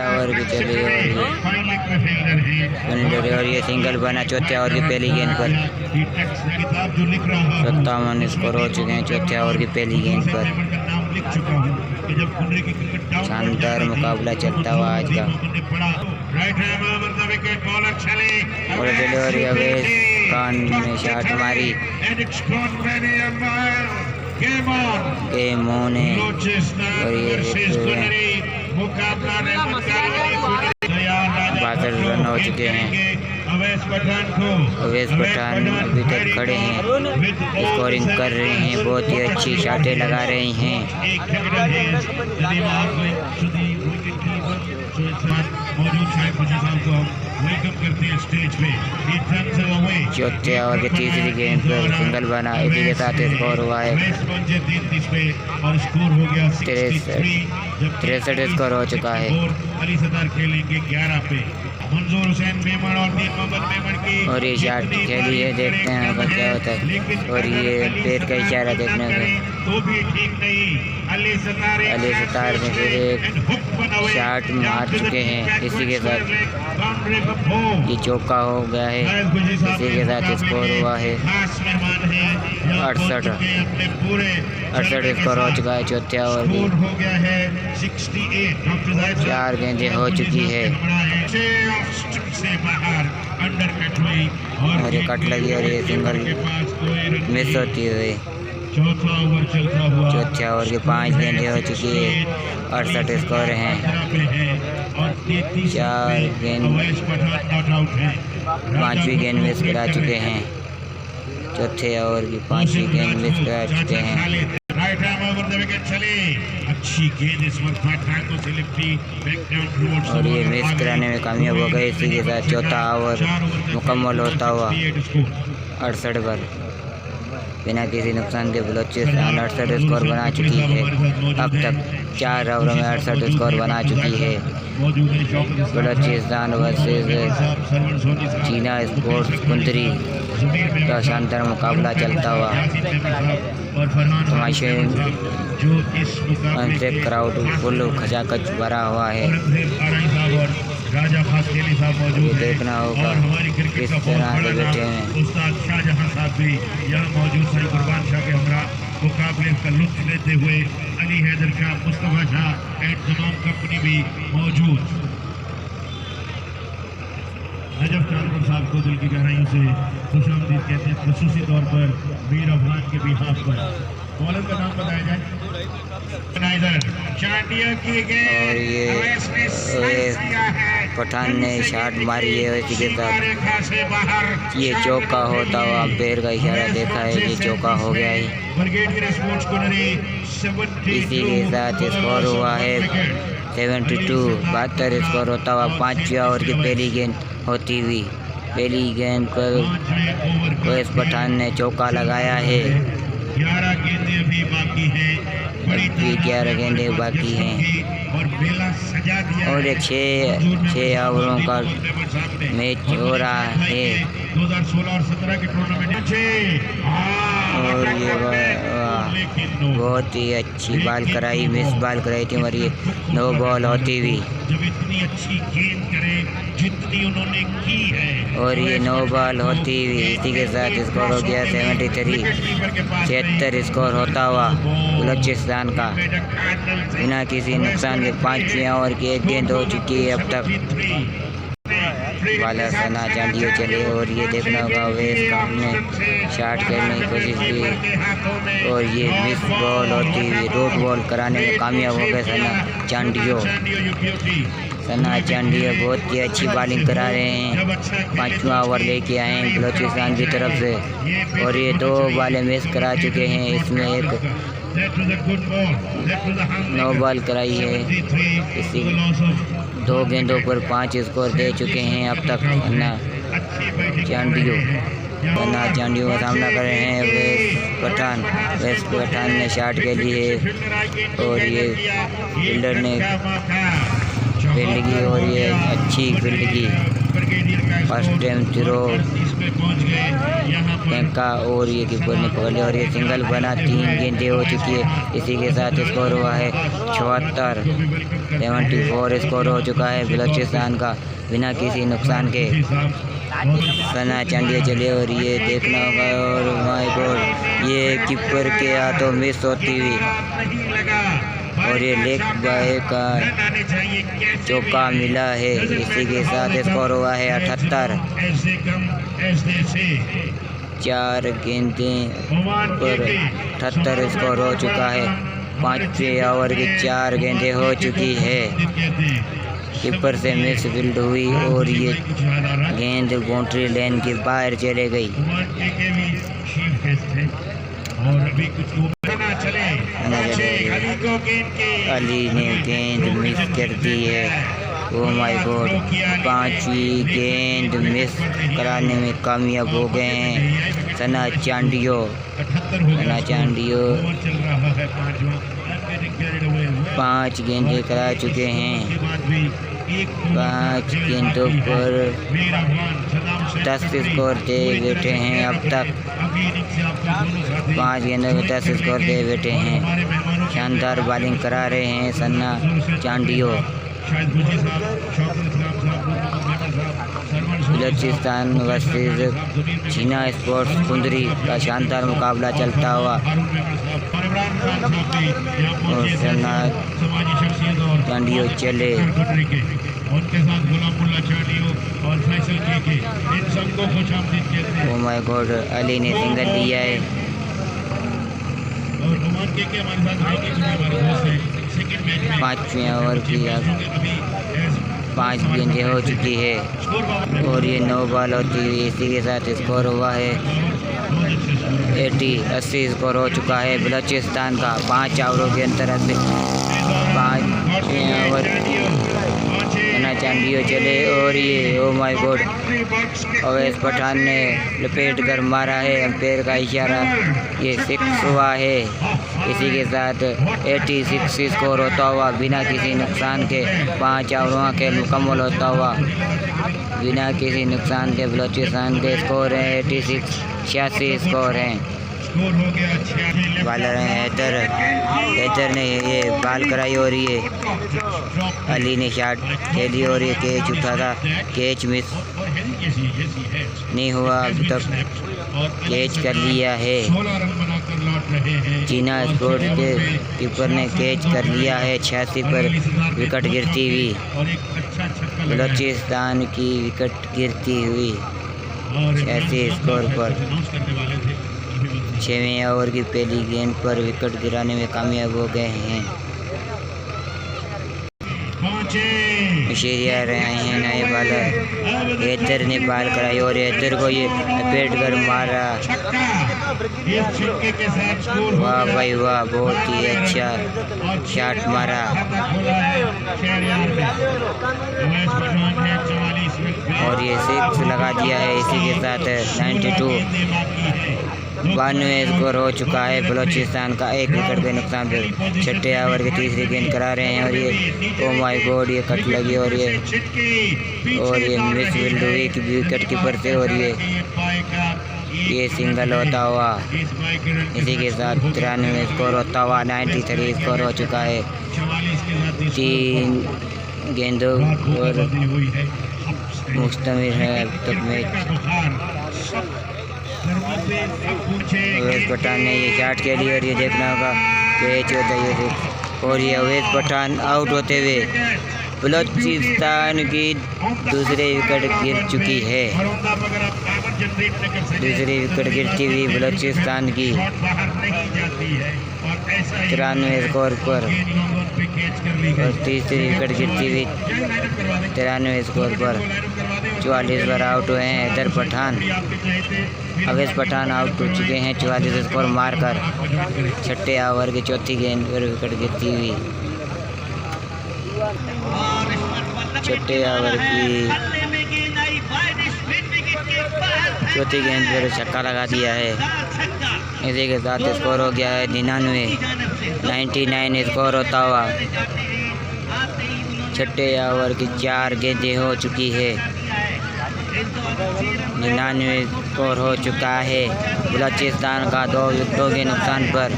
Over की चली और ये सिंगल बना चौथे ओवर की पहली गेंद पर। 57 स्कोर हो चुके हैं चौथे ओवर की पहली गेंद पर। शानदार मुकाबला चलता हुआ आज का। और डिलीवरी अवेश खान ने शॉट मारी, गेम ऑन है। और ये 62 रन हो चुके हैं। अवेश पठान अभी तक खड़े हैं, स्कोरिंग कर रहे हैं, बहुत ही अच्छी शॉटें लगा रहे हैं। चौथे ओवर की तीसरी गेंद पर सिंगल बना, इसी के साथ स्कोर हुआ है 63 स्कोर हो चुका है। और ये शॉट खेली है, देखते हैं अब क्या होता है। और ये पैर का इशारा देखने को अली सतार में फिर एक शॉट मार चुके हैं। इसी के साथ ये चौका हो गया है, इसी के साथ स्कोर हुआ है 68 स्कोर हो चुका है चौथे ओवर की। 4 गेंदें हो चुकी है और ये कट लगी और ये सिंगल मिस होती हुई। चौथे ओवर की 5 गेंदें हो चुकी है, 68 स्कोर हैं। 4 गेंद 5वीं गेंद मिस करा चुके हैं। चौथे ओवर की 5वीं गेंद मिस करा चुके हैं। अच्छी गेंद इस वक्त से लिपटी और ये मिस कराने में कामयाब हो गए। इसी के साथ चौथा ओवर मुकम्मल होता हुआ 68 पर बिना किसी नुकसान के बलूचिस्तान 68 स्कोर बना चुकी है। अब तक 4 ओवरों में 68 स्कोर बना चुकी है। बलूचिस्तान वर्सेस चीना स्पोर्ट्स कुंदरी का शानदार मुकाबला चलता हुआ। तमाशे से क्राउड फुल खचाखच भरा हुआ है। ये देखना होगा किस तरह से बैठे हैं। उस्ताद शाहजहां साहब भी यहाँ मौजूद हैं, कुर्बान शाह के हमरा मुकाबले का लुत्फ लेते हुए। अली हैदर शाह, मुस्तफ़ा शाह एंड तमाम कंपनी भी मौजूद। नजफ कानपुर साहब को दिल की गहराइयों से खुशामदीद कहते हैं, खसूसी तौर पर वीर अफगान के बिहाफ पर। बॉलर का नाम बताया जाए। और ये पठान ने शॉट मारी है, इसी के साथ ये चौका होता हुआ अंपायर का इशारा देखा है, ये चौका हो गया है। इसी के साथ स्कोर हुआ है 72 स्कोर होता हुआ 5वें ओवर की पहली गेंद होती हुई। पहली गेंद पर अवेश पठान ने चौका लगाया है। 11 गेंदें अभी बाकी हैं, 11 गेंदें बाकी हैं और एक 6 ओवरों का मैच हो रहा है। 2016 और 17 के टूर्नामेंट और ये बहुत ही अच्छी बॉल कराई, मिस बॉल कराई थी और ये 9 बॉल होती हुई। जब इतनी अच्छी गेंद करे जितनी उन्होंने की है और ये 9 बॉल होती हुई। इसी के साथ स्कोर हो गया 73 स्कोर होता हुआ बलूचिस्तान का बिना किसी नुकसान के। 5वें ओवर की 1 गेंद हो चुकी है अब तक। बाला सना चांडियो चले और ये देखना होगा अवेश खान ने शॉट करने की कोशिश की और ये मिस बॉल होती हुई डॉट बॉल कराने में कामयाब हो गए सना चांडियो। सना चांडियो बहुत ही अच्छी बॉलिंग करा रहे हैं। 5वां ओवर लेके आए हैं बलूचिस्तान की तरफ से और ये 2 बॉलें मिस करा चुके हैं। इसमें एक 9 बॉल कराई है। इसी 2 गेंदों पर 5 स्कोर दे चुके हैं अब तक। सना चांडियो का सामना कर रहे हैं अवेश पठान ने शॉट के लिए और ये फील्डर ने फील्ड की और ये अच्छी फील्ड की फर्स्ट टाइम थ्रो फेंका और ये कीपर ने पकड़ लिया और ये सिंगल बना। 3 गेंदें हो चुकी है। इसी के साथ स्कोर हुआ है 74 स्कोर हो चुका है बलूचिस्तान का बिना किसी नुकसान के। सना चांडिया चले और ये देखना होगा और माय गॉड ये कीपर के हाथों मिस होती हुई और ये लेग बाय का चौका मिला है। इसी के साथ स्कोर हुआ है 78। 4 गेंदें पर 78 स्कोर हो चुका है। 5वें ओवर की 4 गेंदें हो चुकी है। कीपर से मिस फील्ड हुई और ये गेंद बाउंड्री लाइन के बाहर चले गई। अली ने गेंद मिस कर दी है। ओ माय गॉड 5वीं गेंद मिस कराने में कामयाब हो गए हैं सना चांडियो। 5 गेंदें करा चुके हैं। 5 गेंदों पर 10 स्कोर दे बैठे हैं अब तक। 5 गेंदों में 10 स्कोर दे बैठे हैं। शानदार बॉलिंग करा रहे हैं सन्ना चांडियो। बलूचिस्तान वर्सेस चीना स्पोर्ट्स कुंदरी का शानदार मुकाबला चलता हुआ और सन्ना चांडियो चले। ओ माय गॉड अली ने सिंगल लिया है। 5वें ओवर की 5 गेंदें हो चुकी है और ये 9 बॉल होती हुई। इसी के साथ स्कोर हुआ है 80 स्कोर हो चुका है बलूचिस्तान का 5 ओवरों के अंतर से। 5वें ओवर सना चांडियो चले और ये oh my God Awais Pathan ने लपेट कर मारा है। अंपायर का इशारा ये 6 हुआ है। इसी के साथ 86 स्कोर होता हुआ बिना किसी नुकसान के 5 ओवरों के मुकम्मल होता हुआ बिना किसी नुकसान के बलूचिस्तान के स्कोर हैं 86 स्कोर हैं। बॉलर हैं हैदर ने ये बॉल कराई और ये अली ने शॉट खेली और ये कैच उठा था। कैच मिस नहीं हुआ अब तक। कैच कर लिया है चीना स्पोर्ट्स के कीपर ने कैच कर लिया है। 86 पर विकेट गिरती हुई बलूचिस्तान की विकेट गिरती हुई 86 स्कोर पर। 6वें ओवर की पहली गेंद पर विकेट गिराने में कामयाब हो गए हैं। शेरिया रहे हैं नए बॉलर। हैदर ने बॉल कराई और हैदर को ये लपेट कर मारा। वाह भाई वाह बहुत ही अच्छा शॉट मारा और ये 6 लगा दिया है। इसी के साथ 92 स्कोर हो चुका है बलूचिस्तान का 1 विकेट के नुकसान पर। 6ठे ओवर की तीसरी गेंद करा रहे हैं और ये ओ माय गॉड ये कट लगी और ये मिस फील्ड हुई विकेट कीपर से और ये सिंगल होता हुआ। इसी के साथ 93 स्कोर होता हुआ 93 स्कोर हो चुका है। 3 गेंदों पर मुश्तमिल है अब तक मैच। अवैस पठान ने ये शॉट के लिए और ये देखना होगा कैच होता है और ये अवैस पठान आउट होते हुए बलूचिस्तान की दूसरी विकेट गिर चुकी है। दूसरी विकेट गिरती हुई बलूचिस्तान की 93 स्कोर पर और तीसरी विकेट गिरती हुई 93 स्कोर पर। 44 पर आउट हुए हैं हैदर पठान। अवैस पठान आउट हो चुके हैं 44 स्कोर मारकर। 6ठे ओवर की चौथी गेंद पर विकेट गिरती हुई 6ठे ओवर की चौथी गेंद पर छक्का लगा दिया है। इसी के साथ स्कोर हो गया है 99 स्कोर होता हुआ। 6ठे ओवर की 4 गेंदें हो चुकी है। 99 स्कोर हो चुका है बलूचिस्तान का 2 विकेटों के नुकसान पर।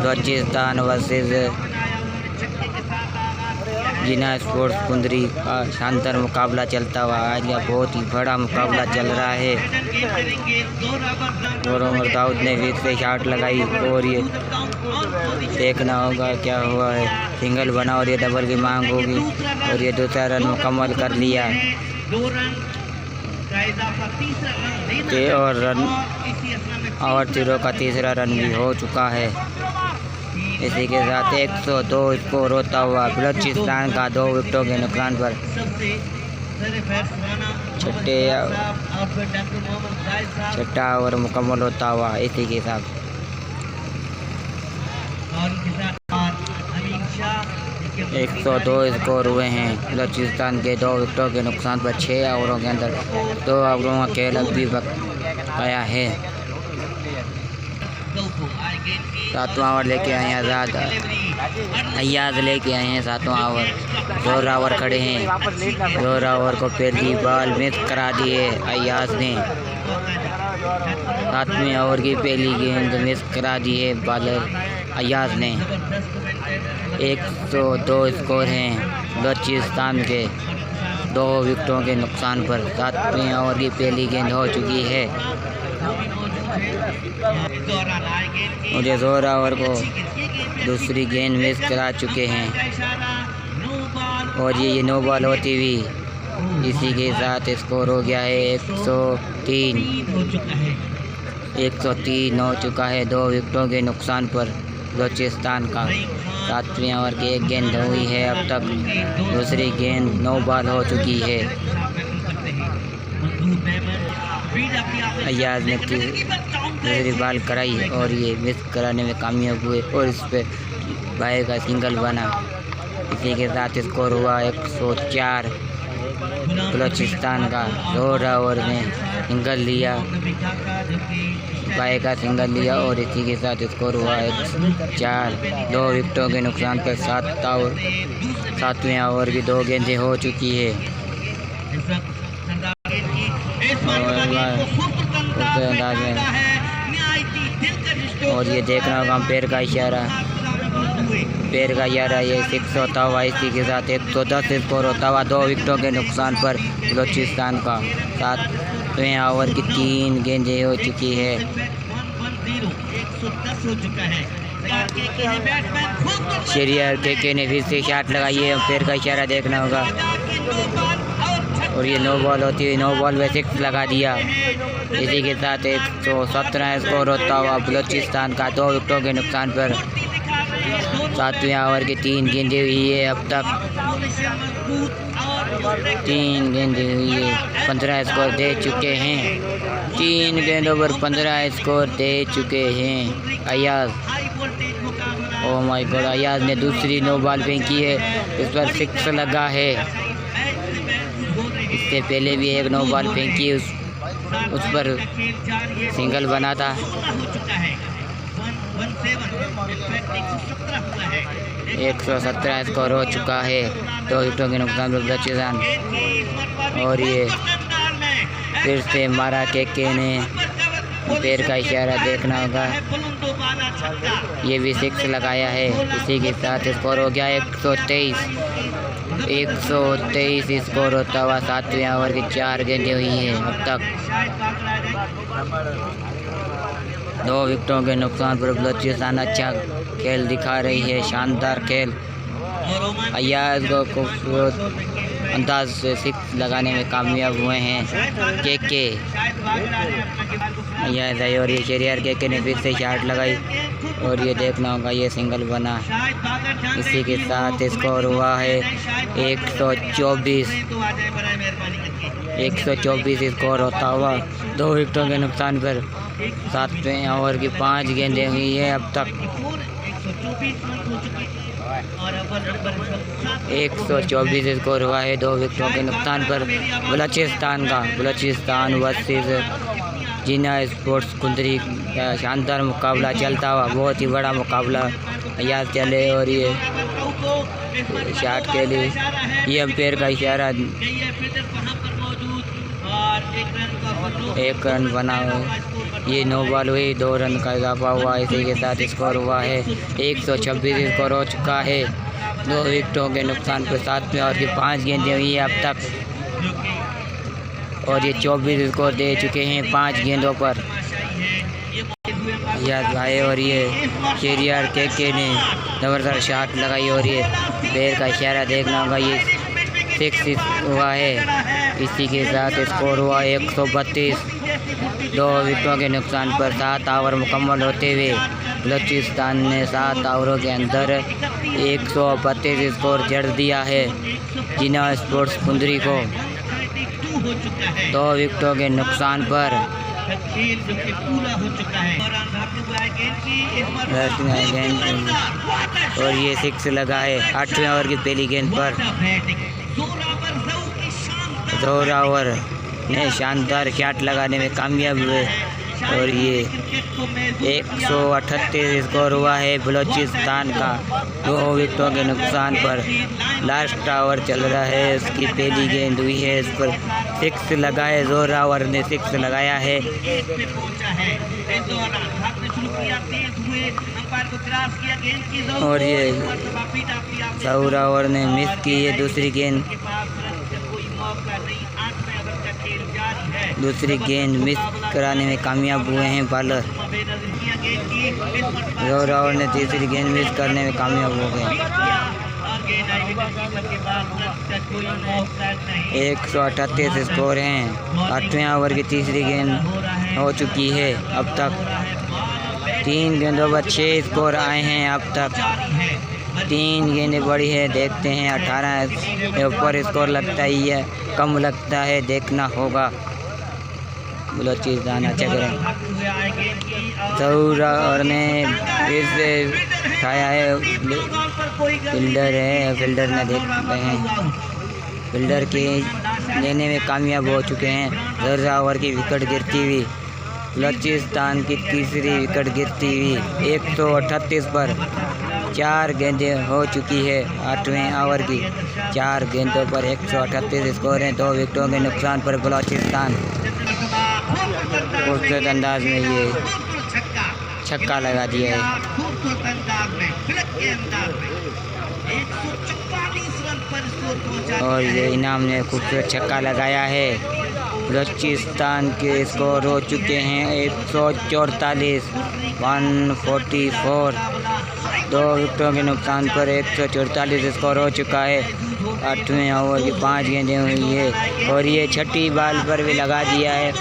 बलूचिस्तान वर्सेस जिना स्पोर्ट्स कुंदरी का शानदार मुकाबला चलता हुआ आज का बहुत ही बड़ा मुकाबला चल रहा है। और उमर दाऊद ने फिर से शॉट लगाई और ये देखना होगा क्या हुआ है। सिंगल बना और ये डबल की मांग होगी और ये दूसरा रन मुकम्मल कर लिया और रन और तीरों का तीसरा रन भी हो चुका है। इसी के साथ 102 स्कोर होता हुआ बलूचिस्तान का 2 विकेटों के नुकसान पर छठा ओवर मुकम्मल होता हुआ। इसी के साथ 102 स्कोर हुए हैं बलूचिस्तान के 2 विकेटों के नुकसान पर। 6 ओवरों के अंदर 2 ओवरों का खेल अभी बकाया है। 7वां ओवर लेके आए हैं आज़ाद अयाज लेके आए हैं 7वां ओवर। जोरा ओवर खड़े हैं। जोरा ओवर को पहली बॉल मिस करा दी है अयाज ने। 7वें ओवर की पहली गेंद मिस करा दी है बॉलर अयाज ने। 102 स्कोर हैं बलूचिस्तान के 2 विकेटों के नुकसान पर। 7वें ओवर की पहली गेंद हो चुकी है मुझे जोरा ओवर को दूसरी गेंद मिस करा चुके हैं और ये नो बॉल होती हुई। इसी के साथ स्कोर हो गया है 103 हो चुका है 2 विकेटों के नुकसान पर बलूचिस्तान का। 7वें ओवर की एक गेंद हुई है अब तक। दूसरी गेंद नो बॉल हो चुकी है। अयाज ने दूसरी बॉल कराई और ये मिस कराने में कामयाब हुए और इस पे भाई का सिंगल बना। इसी के साथ स्कोर हुआ 104 बलूचिस्तान का। जोरा ओवर में सिंगल लिया भाई का सिंगल लिया और इसी के साथ स्कोर हुआ 104 2 विकेटों के नुकसान पर। 7वें ओवर की 2 गेंदें हो चुकी है अंदाज में और ये देखना होगा पैर का इशारा ये 6 होता हुआ। इसी के साथ 110 स्कोर होता हुआ 2 विकेटों के नुकसान पर बलूचिस्तान का। 7वें ओवर की 3 गेंदें हो चुकी है। शेरियर के ने फिर से शॉट लगाई है। पैर का इशारा देखना होगा और ये नो बॉल होती है। नो बॉल में 6 लगा दिया। इसी के साथ 117 स्कोर होता हुआ बलूचिस्तान का 2 विकेटों के नुकसान पर। 7वें ओवर की 3 गेंदें हुई है अब तक। 3 गेंदें हुई है 15 स्कोर दे चुके हैं। 3 गेंदों पर 15 स्कोर दे चुके हैं Ayaz. Oh my God Ayaz ने दूसरी नो बॉल फेंकी है। इस पर 6 लगा है। इससे पहले भी एक नो बॉल फेंकी उस पर सिंगल बना था। 117 स्कोर हो चुका है 2 विकेटों के नुकसान पर बलूचिस्तान। और ये फिर से मारा के ने पैर का इशारा देखना होगा। ये भी 6 लगाया है। इसी के साथ स्कोर हो गया 123 स्कोर होता हुआ। 7वें ओवर की 4 गेंदें हुई हैं अब तक। 2 विकेटों के नुकसान पर बलूचिस्तान अच्छा खेल दिखा रही है। शानदार खेल। अयाज को खूबसूरत अंदाज से 6 लगाने में कामयाब हुए हैं के अयाज है। और ये शेरियर के ने फिर से शॉट लगाई और ये देखना होगा ये सिंगल बना। इसी के साथ स्कोर हुआ है 124 स्कोर होता हुआ 2 विकेटों के नुकसान पर। 7वें ओवर की 5 गेंदें हुई है अब तक। 124 स्कोर हुआ है 2 विकेटों के नुकसान पर बलूचिस्तान का। बलूचिस्तान वर्सेस जिना स्पोर्ट्स कुंदरी का शानदार मुकाबला चलता हुआ। बहुत ही बड़ा मुकाबला अयाज चले और ये शॉट के लिए ये अंपायर का इशारा 1 रन बना हुआ। ये 9 बॉल हुई, 2 रन का इजाफा हुआ। इसी के साथ स्कोर हुआ है 126 स्कोर हो चुका है। 2 विकेटों के नुकसान पर 7वें ओवर की 5 गेंदें हुई है अब तक, और ये 24 स्कोर दे चुके हैं 5 गेंदों पर। याद भाई, और ये केरियर के ने ज़बरदस्त शॉट लगाई, और ये पैर का इशारा देखना होगा, ये 6 हुआ है। इसी के साथ स्कोर हुआ 132। 2 विकेटों के नुकसान पर 7 ओवर मुकम्मल होते हुए बलूचिस्तान ने 7 ओवरों के अंदर 132 स्कोर जड़ दिया है जिना स्पोर्ट्स कुंदरी को। 2 विकेटों के नुकसान पर और ये 6 लगा है 8वें ओवर की पहली गेंद पर। जोरावर ने शानदार शॉट लगाने में कामयाब हुए, और ये 138 स्कोर हुआ है बलूचिस्तान का 2 विकेटों के नुकसान पर। लास्ट ओवर चल रहा है, उसकी पहली गेंद हुई है, इस पर 6 लगा है। जोरावर ने 6 लगाया है। और ये जोरावर ने मिस की है दूसरी गेंद मिस कराने में कामयाब हुए हैं बॉलर। जोरावर ने तीसरी गेंद मिस करने में कामयाब हो गए। 138 स्कोर हैं। 8वें ओवर की तीसरी गेंद हो चुकी है अब तक। 3 गेंदों पर 6 स्कोर आए हैं अब तक। 3 गेंदें बड़ी है, देखते हैं 18 के ऊपर स्कोर लगता ही है, कम लगता है, देखना होगा। बलूचिस्तान अच्छा करें। जोरावर ने फिर से उठाया है, फील्डर ने देखते हैं, फील्डर के लेने में कामयाब हो चुके हैं। जोरावर की विकेट गिरती हुई, बलूचिस्तान की तीसरी विकेट गिरती हुई 138 पर। 4 गेंदें हो चुकी है 8वें ओवर की। 4 गेंदों पर 138 स्कोर हैं। 2 विकेटों के नुकसान पर बलूचिस्तान खूबसूरत अंदाज में ये छक्का लगा दिया है। और ये इनाम ने खूबसूरत छक्का लगाया है। बलूचिस्तान के स्कोर हो चुके हैं 144 144। 2 विकेटों के नुकसान पर 144 स्कोर हो चुका है। 8वें ओवर की 5 गेंदें हुई है, और ये 6ठी बॉल पर भी लगा दिया है,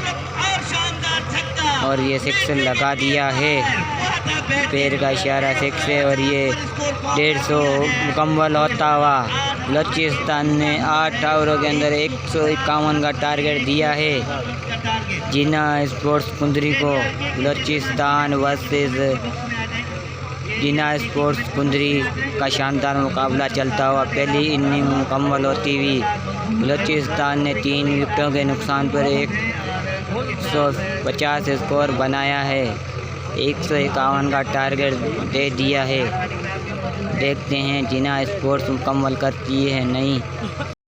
और ये 6 लगा दिया है। पैर का इशारा 6 है, और ये 150 मुकम्मल होता हुआ बलूचिस्तान ने 8 ओवरों के अंदर 151 का टारगेट दिया है जिना स्पोर्ट्स कुंदरी को। बलूचिस्तान वर्सेस जिना स्पोर्ट्स कुंदरी का शानदार मुकाबला चलता हुआ पहली इनिंग मुकम्मल होती हुई बलूचिस्तान ने 3 विकेटों के नुकसान पर 150 स्कोर बनाया है। 151 का टारगेट दे दिया है। देखते हैं जिना स्पोर्ट्स मुकम्मल करती है नहीं।